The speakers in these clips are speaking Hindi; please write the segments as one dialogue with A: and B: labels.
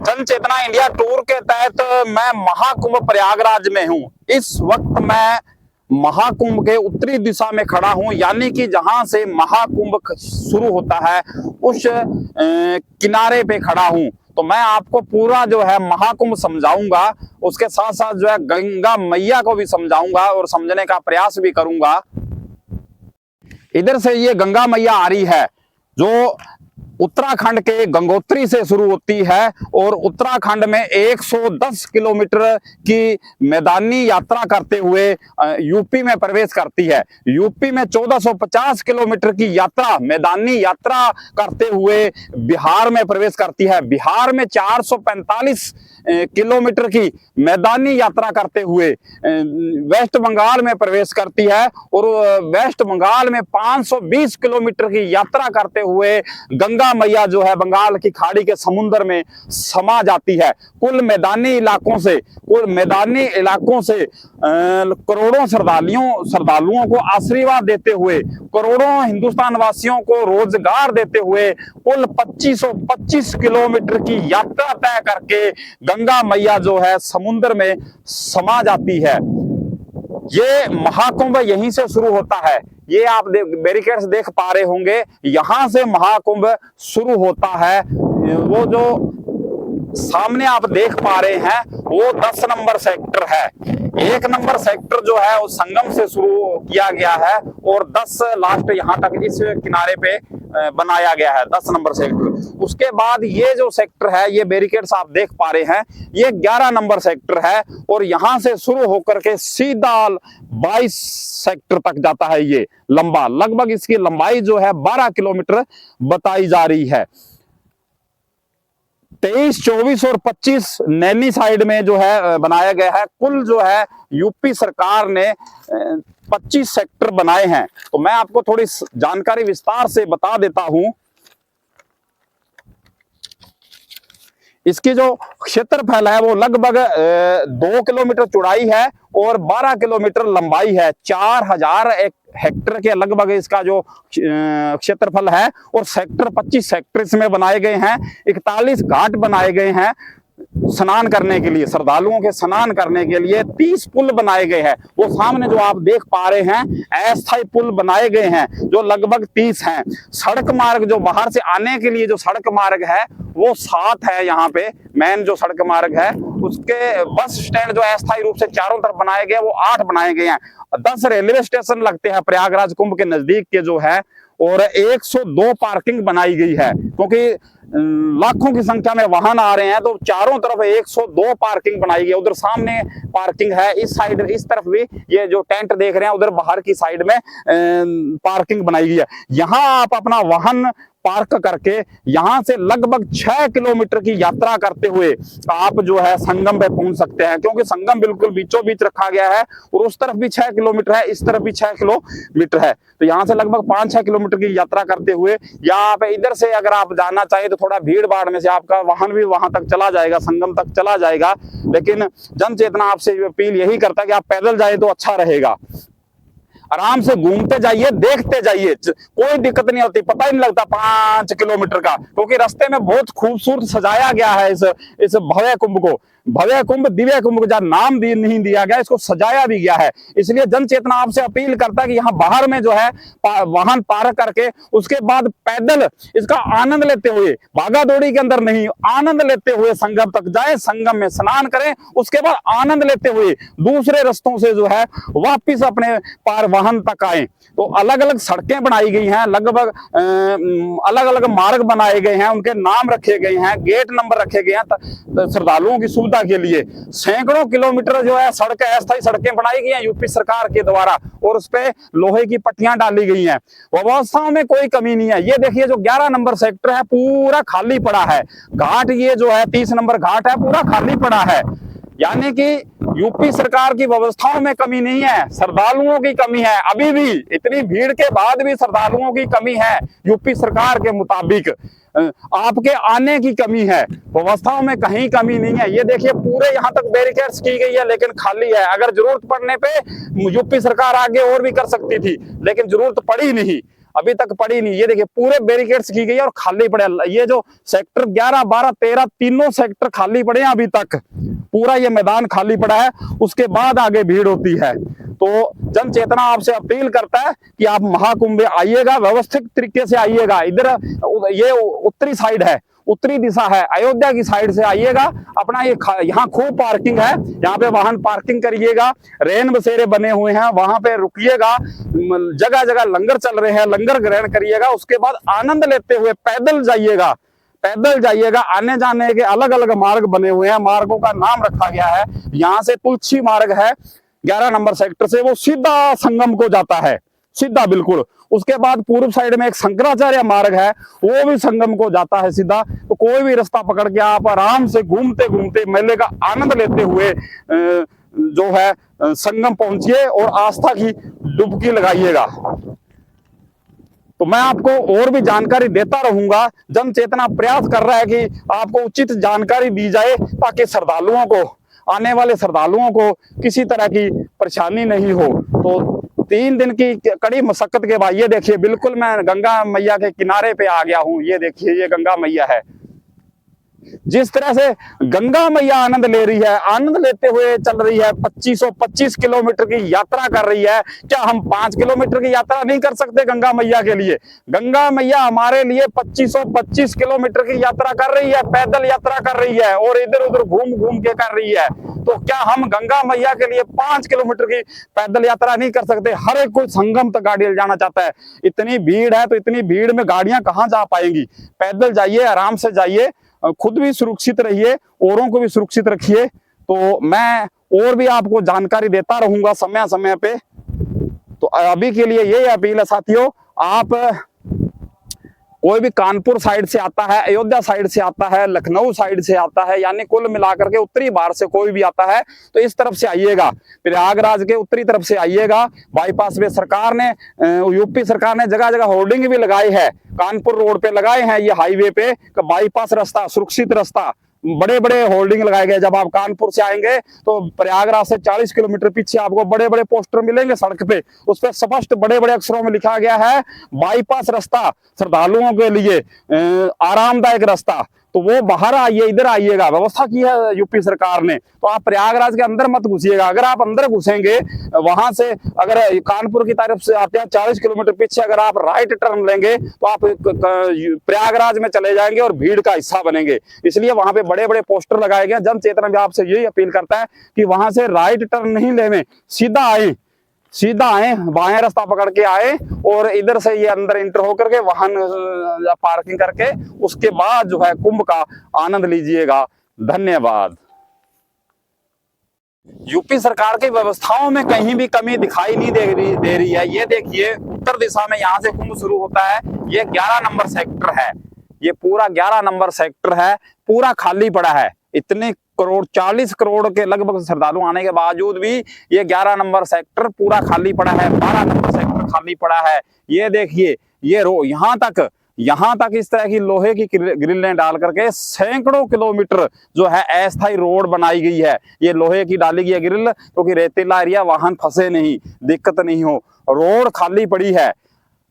A: जन चेतना इंडिया टूर के तहत मैं महाकुंभ प्रयागराज में हूं। इस वक्त मैं महाकुंभ के उत्तरी दिशा में खड़ा हूं, यानी कि जहां से महाकुंभ शुरू होता है उस किनारे पे खड़ा हूं। तो मैं आपको पूरा जो है महाकुंभ समझाऊंगा, उसके साथ साथ जो है गंगा मैया को भी समझाऊंगा और समझने का प्रयास भी करूंगा। इधर से ये गंगा मैया आ रही है जो उत्तराखंड के गंगोत्री से शुरू होती है और उत्तराखंड में 110 किलोमीटर की मैदानी यात्रा करते हुए यूपी में प्रवेश करती है। यूपी में 1450 किलोमीटर की यात्रा मैदानी यात्रा करते हुए बिहार में प्रवेश करती है। बिहार में 445 किलोमीटर की मैदानी यात्रा करते हुए वेस्ट बंगाल में प्रवेश करती है और वेस्ट बंगाल में 520 किलोमीटर की यात्रा करते हुए गंगा मैया जो है बंगाल की खाड़ी के समुद्र में समा जाती है। कुल मैदानी इलाकों से करोड़ों श्रद्धालुओं को आशीर्वाद देते हुए, करोड़ों हिंदुस्तान वासियों को रोजगार देते हुए कुल 2525 किलोमीटर की यात्रा तय करके गंगा मैया जो है समुद्र में समा जाती है। ये महाकुंभ यहीं से शुरू होता है। ये आप बैरिकेड्स देख पा रहे होंगे, यहां से महाकुंभ शुरू होता है। वो जो सामने आप देख पा रहे हैं वो 10 नंबर सेक्टर है। 1 नंबर सेक्टर जो है वो संगम से शुरू किया गया है और 10 लास्ट यहां तक इस किनारे पे बनाया गया है 10 नंबर सेक्टर। उसके बाद ये जो सेक्टर है, ये बैरिकेड्स आप देख पा रहे हैं, ये 11 नंबर सेक्टर है और यहां से शुरू होकर के सीधा 22 सेक्टर तक जाता है। ये लंबा, लगभग इसकी लंबाई जो है 12 किलोमीटर बताई जा रही है। 23, 24 और 25 नैनी साइड में जो है बनाया गया है। कुल जो है यूपी सरकार ने 25 सेक्टर बनाए हैं। तो मैं आपको थोड़ी जानकारी विस्तार से बता देता हूं। इसकी जो क्षेत्रफल है वो लगभग 2 किलोमीटर चौड़ाई है और 12 किलोमीटर लंबाई है। 4000 हेक्टेयर के लगभग इसका जो क्षेत्रफल है और सेक्टर 25 सेक्टर इसमें बनाए गए हैं। 41 घाट बनाए गए हैं स्नान करने के लिए, श्रद्धालुओं के स्नान करने के लिए। 30 पुल बनाए गए हैं। वो सामने जो आप देख पा रहे हैं अस्थायी पुल बनाए गए हैं जो लगभग 30 हैं। सड़क मार्ग जो बाहर से आने के लिए जो सड़क मार्ग है वो 7 है। यहाँ पे मेन जो सड़क मार्ग है उसके बस स्टैंड जो अस्थायी रूप से चारों तरफ बनाए गए वो 8 बनाए गए हैं। 10 रेलवे स्टेशन लगते हैं प्रयागराज कुंभ के नजदीक के जो है और 102 पार्किंग बनाई गई है क्योंकि लाखों की संख्या में वाहन आ रहे हैं तो चारों तरफ 102 पार्किंग बनाई गई है। उधर सामने पार्किंग है, इस साइड इस तरफ भी ये जो टेंट देख रहे हैं उधर बाहर की साइड में पार्किंग बनाई गई है। यहाँ आप अपना वाहन पार्क करके यहां से लगभग 6 किलोमीटर की यात्रा करते हुए आप जो है संगम पे पहुंच सकते हैं क्योंकि संगम बिल्कुल बीचों बीच रखा गया है और उस तरफ भी 6 किलोमीटर है, इस तरफ भी 6 किलोमीटर है। तो यहां से लगभग 5-6 किलोमीटर की यात्रा करते हुए यहाँ पे इधर से अगर आप जाना चाहिए तो थोड़ा भीड़ भाड़ में से आपका वाहन भी वहां तक चला जाएगा, संगम तक चला जाएगा। लेकिन जन चेतना आपसे अपील यही करता है कि आप पैदल जाए तो अच्छा रहेगा। आराम से घूमते जाइए, देखते जाइए, कोई दिक्कत नहीं होती। पता ही नहीं लगता 5 किलोमीटर का क्योंकि रास्ते में बहुत खूबसूरत सजाया गया है इस भव्य कुंभ को। भव्य कुंभ, दिव्य कुंभ को जहाँ नाम नहीं दिया गया, इसको सजाया भी गया है। इसलिए जन चेतना आपसे अपील करता है कि यहाँ बाहर में जो है वाहन पार्क करके उसके बाद पैदल इसका आनंद लेते हुए, भागा दौड़ी के अंदर नहीं, आनंद लेते हुए संगम तक जाए, संगम में स्नान करें, उसके बाद आनंद लेते हुए दूसरे रास्तों से जो है वापिस अपने पार वाहन तक आए। तो अलग अलग सड़कें बनाई गई हैं, लगभग अलग अलग मार्ग बनाए गए हैं, उनके नाम रखे गए हैं, गेट नंबर रखे गए हैं श्रद्धालुओं की सुविधा के लिए। सैकड़ों किलोमीटर जो है सड़कें, अस्थायी सड़कें बनाई गई हैं यूपी सरकार के द्वारा और उस पे लोहे की पट्टियां डाली गई हैं। व्यवस्थाओं में कोई कमी नहीं है। ये देखिए जो 11 नंबर सेक्टर है पूरा खाली पड़ा है। घाट ये जो है 30 नंबर घाट है पूरा खाली पड़ा है, यानी कि यूपी सरकार की व्यवस्थाओं में कमी नहीं है, श्रद्धालुओं की कमी है। अभी भी इतनी भीड़ के बाद भी श्रद्धालुओं की कमी है। यूपी सरकार के मुताबिक आपके आने की कमी है, व्यवस्थाओं में कहीं कमी नहीं है। ये देखिए पूरे यहाँ तक बैरिकेड्स की गई है लेकिन खाली है। अगर जरूरत पड़ने पे यूपी सरकार आगे और भी कर सकती थी लेकिन जरूरत पड़ी नहीं। अभी तक पड़ी नहीं। ये देखिए पूरे बैरिकेड्स की गई है और खाली पड़े। ये जो सेक्टर 11, 12, 13 तीनों सेक्टर खाली पड़े हैं अभी तक, पूरा ये मैदान खाली पड़ा है। उसके बाद आगे भीड़ होती है। तो जन चेतना आपसे अपील करता है कि आप महाकुंभ में आइएगा, व्यवस्थित तरीके से आइएगा। इधर ये उत्तरी साइड है, उत्तरी दिशा है, अयोध्या की साइड से आइएगा। अपना ये यहाँ खूब पार्किंग है, यहाँ पे वाहन पार्किंग करिएगा। रेन बसेरे बने हुए हैं, वहां पे रुकिएगा। जगह जगह लंगर चल रहे हैं, लंगर ग्रहण करिएगा। उसके बाद आनंद लेते हुए पैदल जाइएगा, पैदल जाइएगा। आने जाने के अलग अलग मार्ग बने हुए हैं, मार्गों का नाम रखा गया है। यहाँ से तुलसी मार्ग है 11 नंबर सेक्टर से, वो सीधा संगम को जाता है, सीधा बिल्कुल। उसके बाद पूर्व साइड में एक शंकराचार्य मार्ग है, वो भी संगम को जाता है सीधा। तो कोई भी रास्ता पकड़ के आप आराम से घूमते घूमते मेले का आनंद लेते हुए जो है संगम पहुंचिए और आस्था की डुबकी लगाइएगा। तो मैं आपको और भी जानकारी देता रहूंगा। जन चेतना प्रयास कर रहा है कि आपको उचित जानकारी दी जाए, ताकि श्रद्धालुओं को, आने वाले श्रद्धालुओं को किसी तरह की परेशानी नहीं हो। तो 3 दिन की कड़ी मशक्कत के बाद ये देखिए बिल्कुल मैं गंगा मैया के किनारे पे आ गया हूं। ये देखिए ये गंगा मैया है। जिस तरह से गंगा मैया आनंद ले रही है, आनंद लेते हुए चल रही है, 2525 किलोमीटर की यात्रा कर रही है। क्या हम 5 किलोमीटर की यात्रा नहीं कर सकते गंगा मैया के लिए? गंगा मैया हमारे लिए 2525 किलोमीटर की यात्रा कर रही है, पैदल यात्रा कर रही है और इधर उधर घूम घूम के कर रही है। तो क्या हम गंगा मैया के लिए 5 किलोमीटर की पैदल यात्रा नहीं कर सकते? हर एक कोई संगम तक गाड़ी ले जाना चाहता है। इतनी भीड़ है, तो इतनी भीड़ में गाड़ियां कहां जा पाएंगी? पैदल जाइए, आराम से जाइए, खुद भी सुरक्षित रहिए, औरों को भी सुरक्षित रखिए। तो मैं और भी आपको जानकारी देता रहूंगा समय समय पे। तो अभी के लिए ये अपील है साथियों, आप कोई भी कानपुर साइड से आता है, अयोध्या साइड से आता है, लखनऊ साइड से आता है, यानी कुल मिलाकर के उत्तरी भारत से कोई भी आता है तो इस तरफ से आइएगा, प्रयागराज के उत्तरी तरफ से आइएगा। बाईपास पे सरकार ने, यूपी सरकार ने जगह जगह होर्डिंग भी लगाई है, कानपुर रोड पे लगाए हैं, ये हाईवे पे बाईपास रास्ता, सुरक्षित रास्ता, बड़े बड़े होल्डिंग लगाए गए। जब आप कानपुर से आएंगे तो प्रयागराज से 40 किलोमीटर पीछे आपको बड़े बड़े पोस्टर मिलेंगे सड़क पे, उस पर स्पष्ट बड़े बड़े अक्षरों में लिखा गया है बाईपास रास्ता, श्रद्धालुओं के लिए आरामदायक रास्ता। तो वो बाहर आइए, इधर आइएगा, व्यवस्था की है यूपी सरकार ने। तो आप प्रयागराज के अंदर मत घुसिएगा। अगर आप अंदर घुसेंगे, वहां से अगर कानपुर की तरफ से आते हैं 40 किलोमीटर पीछे अगर आप राइट टर्न लेंगे तो आप प्रयागराज में चले जाएंगे और भीड़ का हिस्सा बनेंगे। इसलिए वहां पे बड़े बड़े पोस्टर लगाए गए। जन चेतना भी आपसे यही अपील करता है कि वहां से राइट टर्न नहीं लेवे, सीधा आए, सीधा आए, बाएं रास्ता पकड़ के आए और इधर से ये अंदर इंटर होकर के वाहन पार्किंग करके उसके बाद जो है कुंभ का आनंद लीजिएगा। धन्यवाद। यूपी सरकार की व्यवस्थाओं में कहीं भी कमी दिखाई नहीं दे रही है। ये देखिए उत्तर दिशा में यहाँ से कुंभ शुरू होता है, ये 11 नंबर सेक्टर है, ये पूरा 11 नंबर सेक्टर है, पूरा खाली पड़ा है। इतने करोड़, 40 करोड़ के लगभग श्रद्धालु आने के बावजूद भी ये 11 नंबर सेक्टर पूरा खाली पड़ा है, 12 नंबर सेक्टर खाली पड़ा है। ये देखिए ये यहाँ तक इस तरह की लोहे की ग्रिलें डाल करके सैकड़ों किलोमीटर जो है अस्थायी रोड बनाई गई है। ये लोहे की डाली गई है ग्रिल, क्योंकि रेतीला एरिया, वाहन फंसे नहीं, दिक्कत नहीं हो। रोड खाली पड़ी है,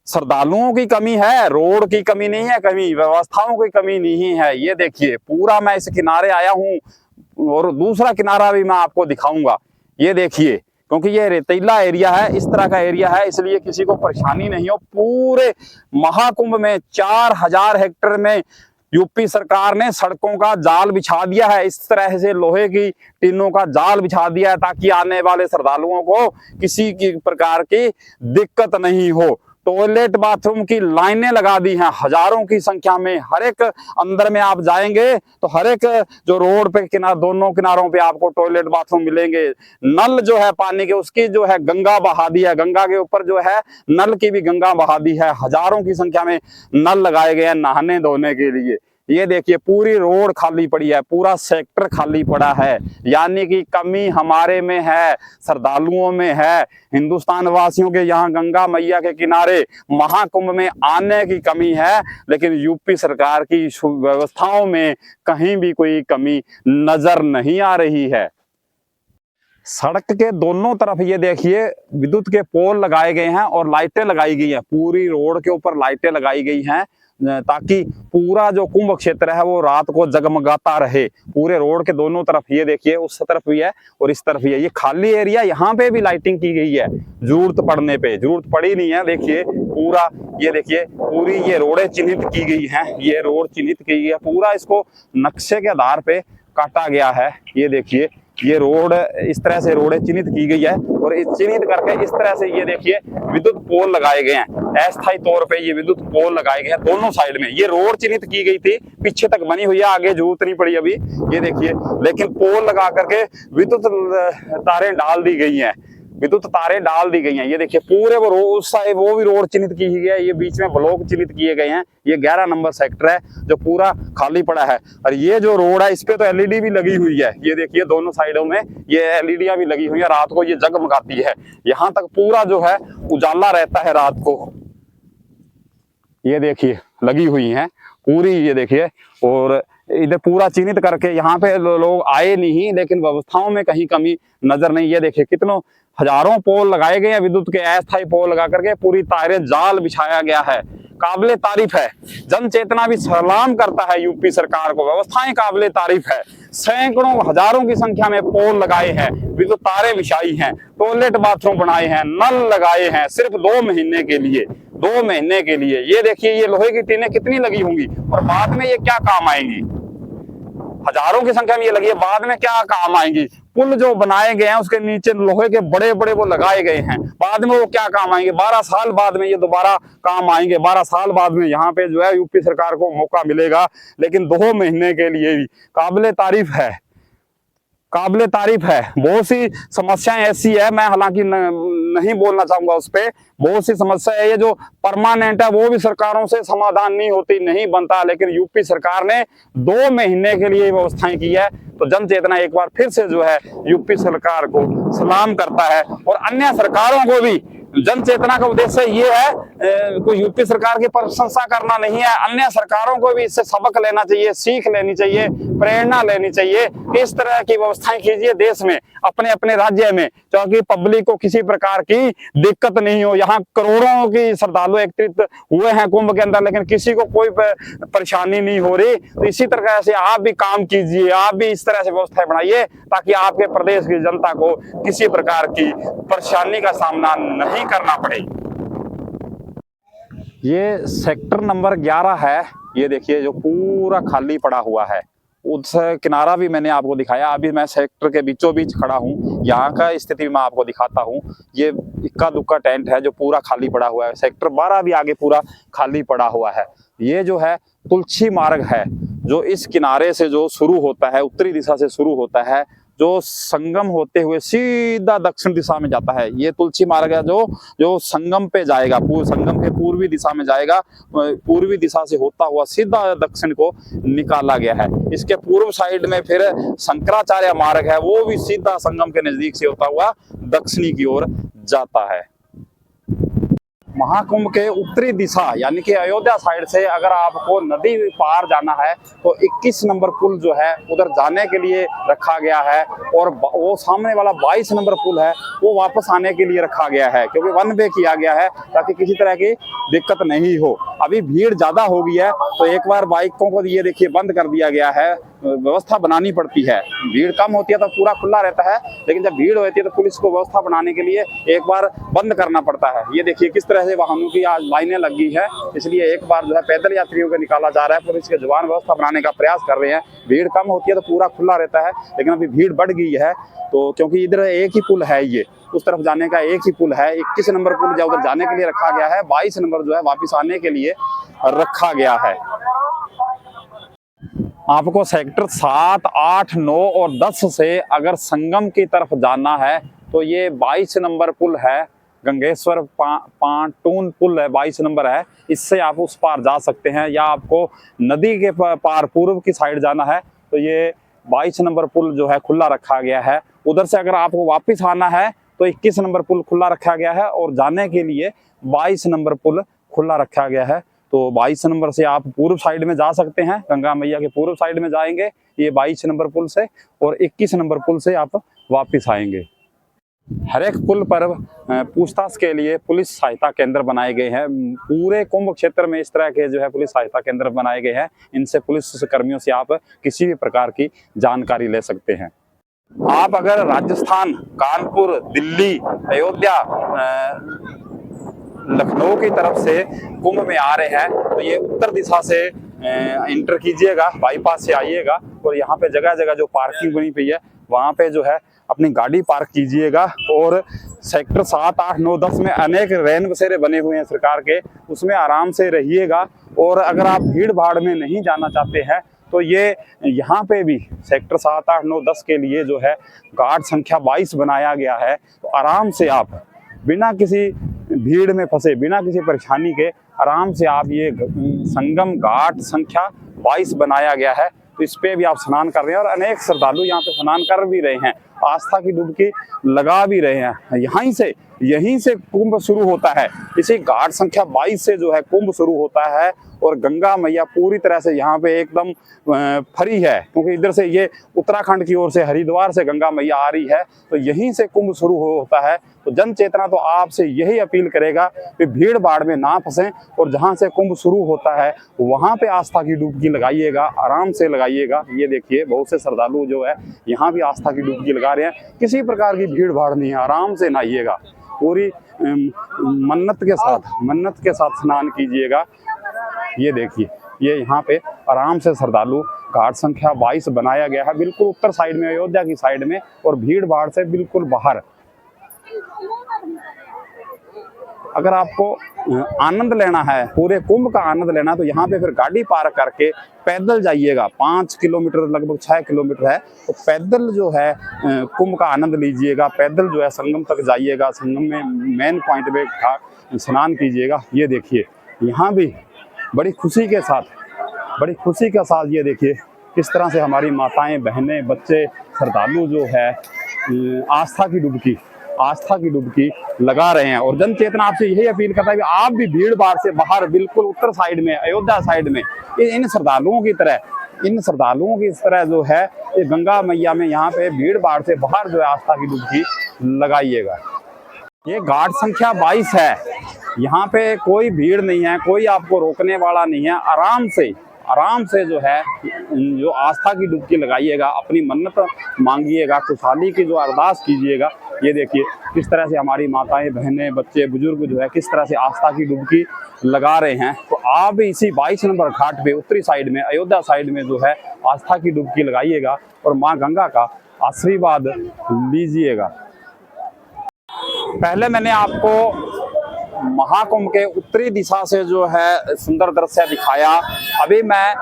A: श्रद्धालुओं की कमी है, रोड की कमी नहीं है, कमी व्यवस्थाओं की कमी नहीं है। ये देखिए पूरा मैं इस किनारे आया हूं और दूसरा किनारा भी मैं आपको दिखाऊंगा। ये देखिए, क्योंकि ये रेतीला एरिया है, इस तरह का एरिया है, इसलिए किसी को परेशानी नहीं हो। पूरे महाकुंभ में 4000 हेक्टेयर में यूपी सरकार ने सड़कों का जाल बिछा दिया है। इस तरह से लोहे की टीनों का जाल बिछा दिया है ताकि आने वाले श्रद्धालुओं को किसी की प्रकार की दिक्कत नहीं हो। टॉयलेट बाथरूम की लाइनें लगा दी हैं हजारों की संख्या में। हर एक अंदर में आप जाएंगे तो हर एक जो रोड पे दोनों किनारों पे आपको टॉयलेट बाथरूम मिलेंगे। नल जो है पानी के, उसकी जो है गंगा बहा दी है, गंगा के ऊपर जो है नल की भी गंगा बहा दी है। हजारों की संख्या में नल लगाए गए हैं नहाने धोने के लिए। ये देखिए पूरी रोड खाली पड़ी है, पूरा सेक्टर खाली पड़ा है, यानी कि कमी हमारे में है, श्रद्धालुओं में है। हिंदुस्तान वासियों के यहाँ गंगा मैया के किनारे महाकुंभ में आने की कमी है, लेकिन यूपी सरकार की व्यवस्थाओं में कहीं भी कोई कमी नजर नहीं आ रही है। सड़क के दोनों तरफ ये देखिए विद्युत के पोल लगाए गए हैं और लाइटें लगाई गई हैं। पूरी रोड के ऊपर लाइटें लगाई गई हैं ताकि पूरा जो कुंभ क्षेत्र है वो रात को जगमगाता रहे। पूरे रोड के दोनों तरफ ये देखिए, उस तरफ भी है और इस तरफ भी है। ये खाली एरिया, यहाँ पे भी लाइटिंग की गई है जरूरत पड़ने पे। जरूरत पड़ी नहीं है, देखिए पूरा ये देखिए पूरी ये रोडें चिन्हित की गई हैं। ये रोड चिन्हित की गई है, पूरा इसको नक्शे के आधार पे काटा गया है। ये देखिए ये रोड इस तरह से रोडें चिन्हित की गई है और इस चिन्हित करके इस तरह से ये देखिए विद्युत पोल लगाए गए हैं। अस्थायी तौर पे ये विद्युत पोल लगाए गए हैं दोनों साइड में। ये रोड चिन्हित की गई थी, पीछे तक बनी हुई है, आगे जरूरत नहीं पड़ी अभी। ये देखिए, लेकिन पोल लगा करके विद्युत तारें डाल दी गई हैं, विद्युत तारें डाल दी गई हैं। ये देखिए पूरे वो उस साइड वो भी रोड चिन्हित की गई है। ये बीच में ब्लॉक चिन्हित किए गए हैं। ये 11 नंबर सेक्टर है जो पूरा खाली पड़ा है। और ये जो रोड है इस पे तो एलईडी भी लगी हुई है। ये देखिए दोनों साइडों में ये एलईडियां भी लगी हुई है, रात को ये जगमगाती है। यहाँ तक पूरा जो है उजाला रहता है रात को। ये देखिए लगी हुई है पूरी, ये देखिए, और इधर पूरा चिन्हित करके यहाँ पे लोग आए नहीं, लेकिन व्यवस्थाओं में कहीं कमी नजर नहीं। ये देखिए कितनों हजारों पोल लगाए गए हैं विद्युत के, अस्थायी पोल लगा करके पूरी तारें जाल बिछाया गया है। काबिले तारीफ है, जन चेतना भी सलाम करता है यूपी सरकार को। व्यवस्थाएं काबिले तारीफ है, सैकड़ों हजारों की संख्या में पोल लगाए हैं, विद्युत तारें बिछाई हैं, टॉयलेट बाथरूम बनाए हैं, नल लगाए हैं, सिर्फ 2 महीने के लिए, 2 महीने के लिए। ये देखिए ये लोहे की टीनें कितनी लगी होंगी और बाद में ये क्या काम आएंगी। हजारों की संख्या में ये लगी है, बाद में क्या काम आएंगी। पुल जो बनाए गए हैं उसके नीचे लोहे के बड़े बड़े वो लगाए गए हैं, बाद में वो क्या काम आएंगे। 12 साल बाद में ये दोबारा काम आएंगे। 12 साल बाद में यहाँ पे जो है यूपी सरकार को मौका मिलेगा, लेकिन 2 महीने के लिए भी काबिले तारीफ है, काबिले तारीफ है। बहुत सी समस्याएं ऐसी है, मैं हालांकि नहीं बोलना चाहूंगा उस पर। बहुत सी समस्या है ये जो परमानेंट है वो भी सरकारों से समाधान नहीं होती, नहीं बनता, लेकिन यूपी सरकार ने 2 महीने के लिए व्यवस्थाएं की है। तो जन चेतना एक बार फिर से जो है यूपी सरकार को सलाम करता है और अन्य सरकारों को भी। जन चेतना का उद्देश्य ये है कोई यूपी सरकार की प्रशंसा करना नहीं है, अन्य सरकारों को भी इससे सबक लेना चाहिए, सीख लेनी चाहिए, प्रेरणा लेनी चाहिए। इस तरह की व्यवस्थाएं कीजिए देश में, अपने अपने राज्य में, ताकि पब्लिक को किसी प्रकार की दिक्कत नहीं हो। यहाँ करोड़ों की श्रद्धालु एकत्रित हुए हैं कुंभ के अंदर, लेकिन किसी को कोई परेशानी नहीं हो रही। तो इसी तरह से आप भी काम कीजिए, आप भी इस तरह से व्यवस्थाएं बनाइए ताकि आपके प्रदेश की जनता को किसी प्रकार की परेशानी का सामना नहीं करना पड़े। ये सेक्टर नंबर 11 है। ये देखिए जो पूरा खाली पड़ा हुआ है, उस किनारा भी मैंने आपको दिखाया। अभी मैं सेक्टर के बीचों बीच खड़ा हूँ, यहाँ का स्थिति मैं आपको दिखाता हूँ। ये इक्का दुक्का टेंट है जो पूरा खाली पड़ा हुआ है। सेक्टर 12 भी आगे पूरा खाली पड़ा हुआ है। ये जो है तुलसी मार्ग है जो इस किनारे से जो शुरू होता है, उत्तरी दिशा से शुरू होता है, जो संगम होते हुए सीधा दक्षिण दिशा में जाता है। ये तुलसी मार्ग है जो संगम पे जाएगा, संगम के पूर्वी दिशा में जाएगा। पूर्वी दिशा से होता हुआ सीधा दक्षिण को निकाला गया है। इसके पूर्व साइड में फिर शंकराचार्य मार्ग है, वो भी सीधा संगम के नजदीक से होता हुआ दक्षिणी की ओर जाता है। महाकुंभ के उत्तरी दिशा यानी कि अयोध्या साइड से अगर आपको नदी पार जाना है तो 21 नंबर पुल जो है उधर जाने के लिए रखा गया है, और वो सामने वाला 22 नंबर पुल है वो वापस आने के लिए रखा गया है, क्योंकि वन वे किया गया है ताकि किसी तरह की दिक्कत नहीं हो। अभी भीड़ ज्यादा हो गई है तो एक बार बाइकों को ये देखिए बंद कर दिया गया है, व्यवस्था बनानी पड़ती है। भीड़ कम होती है तो पूरा खुला रहता है, लेकिन जब भीड़ होती है तो पुलिस को व्यवस्था बनाने के लिए एक बार बंद करना पड़ता है। ये देखिए किस तरह से वाहनों की आज लाइनें लगी है, इसलिए एक बार जो है पैदल यात्रियों को निकाला जा रहा है। पुलिस के जवान व्यवस्था बनाने का प्रयास कर रहे हैं। भीड़ कम होती है तो पूरा खुला रहता है, लेकिन अभी भीड़ बढ़ गई है तो क्योंकि इधर एक ही पुल है, ये उस तरफ जाने का एक ही पुल है। 21 नंबर पुल जो उधर जाने के लिए रखा गया है, 22 नंबर जो है वापिस आने के लिए रखा गया है। आपको सेक्टर 7, 8, 9 और 10 से अगर संगम की तरफ जाना है तो ये 22 नंबर पुल है, गंगेश्वर पाटून पुल है, 22 नंबर है। इससे आप उस पार जा सकते हैं, या आपको नदी के पार पूर्व की साइड जाना है तो ये 22 नंबर पुल जो है खुला रखा गया है। उधर से अगर आपको वापस आना है तो 21 नंबर पुल खुला रखा गया है, और जाने के लिए 22 नंबर पुल खुला रखा गया है। तो 22 नंबर से आप पूर्व साइड में जा सकते हैं, गंगा मैया के पूर्व साइड में जाएंगे ये 22 नंबर पुल से, और 21 नंबर पुल से आप वापस आएंगे। हर एक पुल पर पूछताछ के लिए पुलिस सहायता केंद्र बनाए गए हैं। पूरे कुंभ क्षेत्र में इस तरह के जो है पुलिस सहायता केंद्र बनाए गए हैं। इनसे पुलिस कर्मियों से आप किसी भी प्रकार की जानकारी ले सकते हैं। आप अगर राजस्थान, कानपुर, दिल्ली, अयोध्या, लखनऊ की तरफ से कुंभ में आ रहे हैं तो ये उत्तर दिशा से इंटर कीजिएगा, बाईपास से आइएगा और यहाँ पे जगह जगह जो पार्किंग बनी हुई है वहाँ पे जो है अपनी गाड़ी पार्क कीजिएगा। और सेक्टर 7, 8, 9, 10 में अनेक रैन बसेरे बने हुए हैं सरकार के, उसमें आराम से रहिएगा। और अगर आप भीड़ भाड़ में नहीं जाना चाहते हैं तो ये यहाँ पे भी सेक्टर 7, 8, 9, 10 के लिए जो है गार्ड संख्या 22 बनाया गया है। तो आराम से आप बिना किसी भीड़ में फंसे, बिना किसी परेशानी के आराम से आप ये संगम घाट संख्या 22 बनाया गया है तो इस पे भी आप स्नान कर रहे हैं और अनेक श्रद्धालु यहाँ पे स्नान कर भी रहे हैं, आस्था की डुबकी लगा भी रहे हैं। यहीं से कुंभ शुरू होता है। इसी घाट संख्या 22 से जो है कुंभ शुरू होता है और गंगा मैया पूरी तरह से यहाँ पे एकदम फरी है, क्योंकि इधर से ये उत्तराखंड की ओर से हरिद्वार से गंगा मैया आ रही है तो यहीं से कुंभ शुरू होता है। तो जन चेतना तो आपसे यही अपील करेगा कि भीड़ भाड़ में ना फंसें और जहाँ से कुंभ शुरू होता है वहाँ पे आस्था की डुबकी लगाइएगा, आराम से लगाइएगा। ये देखिए बहुत से श्रद्धालु जो है यहाँ भी आस्था की डुबकी लगा रहे हैं, किसी प्रकार की भीड़ भाड़ नहीं है, आराम से नहाइएगा, पूरी मन्नत के साथ स्नान कीजिएगा। ये देखिए ये यहाँ पे आराम से श्रद्धालु घाट संख्या 22 बनाया गया है, बिल्कुल उत्तर साइड में, अयोध्या की साइड में और भीड़ भाड़ से बिल्कुल बाहर। अगर आपको आनंद लेना है, पूरे कुंभ का आनंद लेना है तो यहाँ पे फिर गाड़ी पार्क करके पैदल जाइएगा। 5 किलोमीटर, लगभग 6 किलोमीटर है, तो पैदल जो है कुंभ का आनंद लीजिएगा। पैदल जो है संगम तक जाइएगा, संगम में मेन पॉइंट पे स्नान कीजिएगा। ये देखिए यहाँ भी बड़ी खुशी के साथ ये देखिए किस तरह से हमारी माताएं, बहनें, बच्चे, श्रद्धालु जो है आस्था की डुबकी लगा रहे हैं। और जन चेतना आपसे यही अपील करता है कि आप भी भीड़ भाड़ से बाहर, बिल्कुल उत्तर साइड में, अयोध्या साइड में इन श्रद्धालुओं की तरह जो है ये गंगा मैया में यहाँ पे भीड़ भाड़ से बाहर जो है आस्था की डुबकी लगाइएगा। ये घाट संख्या 22 है, यहाँ पे कोई भीड़ नहीं है, कोई आपको रोकने वाला नहीं है। आराम से जो है जो आस्था की डुबकी लगाइएगा, अपनी मन्नत मांगिएगा, खुशहाली की जो अरदास कीजिएगा। ये देखिए किस तरह से हमारी माताएं, बहनें, बच्चे, बुजुर्ग जो है किस तरह से आस्था की डुबकी लगा रहे हैं। तो आप भी इसी 22 नंबर घाट पे उत्तरी साइड में, अयोध्या साइड में जो है आस्था की डुबकी लगाइएगा और माँ गंगा का आशीर्वाद लीजिएगा। पहले मैंने आपको महाकुंभ के उत्तरी दिशा से जो है सुंदर दृश्य दिखाया। अभी मैं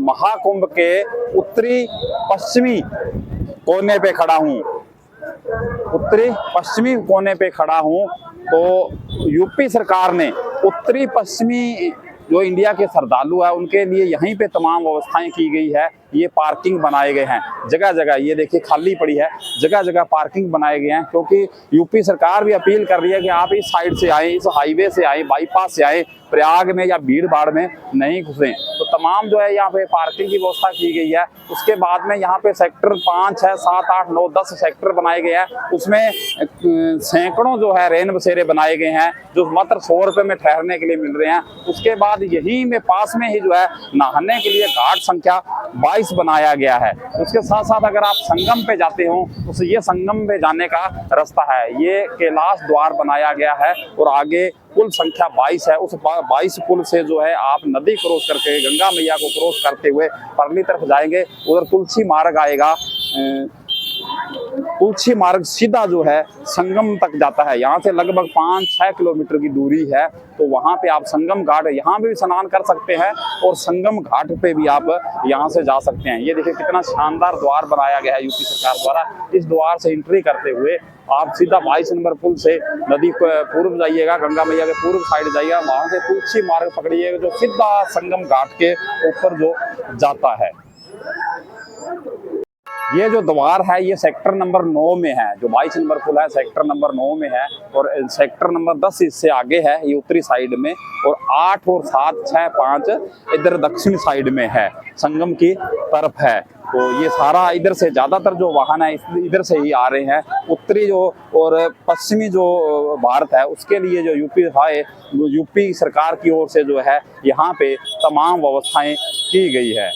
A: महाकुंभ के उत्तरी पश्चिमी कोने पे खड़ा हूँ। तो यूपी सरकार ने उत्तरी पश्चिमी जो इंडिया के श्रद्धालु है उनके लिए यहीं पे तमाम व्यवस्थाएं की गई है। ये पार्किंग बनाए गए हैं जगह जगह, ये देखिए खाली पड़ी है, जगह जगह पार्किंग बनाए गए हैं, क्योंकि यूपी सरकार भी अपील कर रही है कि आप इस साइड से आए, इस हाईवे से आए, बाईपास से आए, प्रयाग में या भीड़ भाड़ में नहीं घुसें। तो तमाम जो है यहाँ पे पार्किंग की व्यवस्था की गई है। उसके बाद में यहाँ पे सेक्टर 5, 6, 7, 8, 9, 10 सेक्टर बनाए गए हैं, उसमें सैकड़ों जो है रैन बसेरे बनाए गए हैं जो मात्र 100 रुपये में ठहरने के लिए मिल रहे हैं। उसके बाद यही में पास में ही जो है नहाने के लिए घाट संख्या 22 बनाया गया है। उसके साथ साथ अगर आप संगम पे जाते हो तो ये संगम पे जाने का रास्ता है, ये कैलाश द्वार बनाया गया है और आगे पुल संख्या 22 है। उस 22 पुल से जो है आप नदी क्रॉस करके गंगा मैया को क्रॉस करते हुए परली तरफ जाएंगे। उधर तुलसी मार्ग आएगा, तुलसी मार्ग सीधा जो है संगम तक जाता है। यहाँ से लगभग 5-6 किलोमीटर की दूरी है। तो वहाँ पे आप संगम घाट, यहाँ पे भी स्नान कर सकते हैं और संगम घाट पे भी आप यहाँ से जा सकते हैं। ये देखिए कितना शानदार द्वार बनाया गया है यूपी सरकार द्वारा। इस द्वार से एंट्री करते हुए आप सीधा 22 नंबर पुल से नदी पूर्व जाइएगा, गंगा मैया के पूर्व साइड जाइएगा, वहाँ से तुलसी मार्ग पकड़िएगा जो सीधा संगम घाट के ऊपर जो जाता है। ये जो द्वार है ये सेक्टर नंबर 9 में है। जो 22 नंबर पुल है सेक्टर नंबर 9 में है और सेक्टर नंबर 10 इससे आगे है, ये उत्तरी साइड में, और 8 और 7, 6, 5 इधर दक्षिण साइड में है, संगम की तरफ है। तो ये सारा इधर से ज़्यादातर जो वाहन है इधर से ही आ रहे हैं। उत्तरी जो और पश्चिमी जो भारत है उसके लिए जो यूपी सरकार की ओर से जो है यहाँ पे तमाम व्यवस्थाएं की गई है।